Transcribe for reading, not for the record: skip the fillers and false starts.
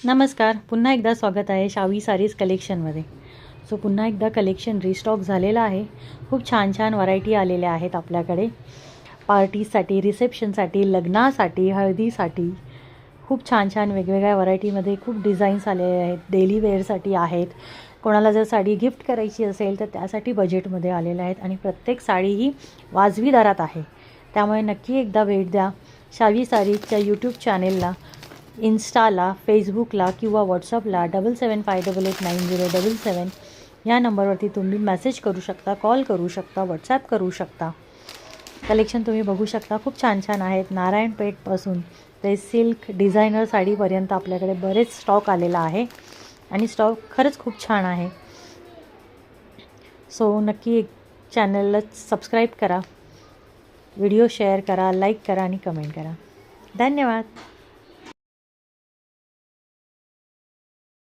नमस्कार, पुन्हा एकदा स्वागत आहे शावी सारीज कलेक्शनमध्ये. सो पुन्हा एकदा कलेक्शन रिस्टॉक झालेलं आहे. खूप छान छान व्हरायटी आलेल्या आहेत आपल्याकडे. पार्टीसाठी, रिसेप्शनसाठी, लग्नासाठी, हळदीसाठी खूप छान छान वेगवेगळ्या व्हरायटीमध्ये खूप डिझाईन्स आलेले आहेत. डेली वेअरसाठी आहेत. कोणाला जर साडी गिफ्ट करायची असेल तर त्यासाठी बजेटमध्ये आलेल्या आहेत आणि प्रत्येक साडी ही वाजवी दरात आहे. त्यामुळे नक्की एकदा भेट द्या शावी सारीजच्या यूट्यूब चॅनेलला, इन्स्टाला, फेसबुकला किंवा व्हॉट्सअपला 7758890777 या नंबरवरती तुम्ही मेसेज करू शकता, कॉल करू शकता, व्हॉट्सॲप करू शकता. कलेक्शन तुम्ही बघू शकता, खूप छान छान आहेत. नारायणपेठपासून ते सिल्क डिझायनर साडीपर्यंत आपल्याकडे बरेच स्टॉक आलेला आहे आणि स्टॉक खरंच खूप छान आहे. सो नक्की चॅनलला सबस्क्राईब करा, व्हिडिओ शेअर करा, लाईक करा आणि कमेंट करा. धन्यवाद.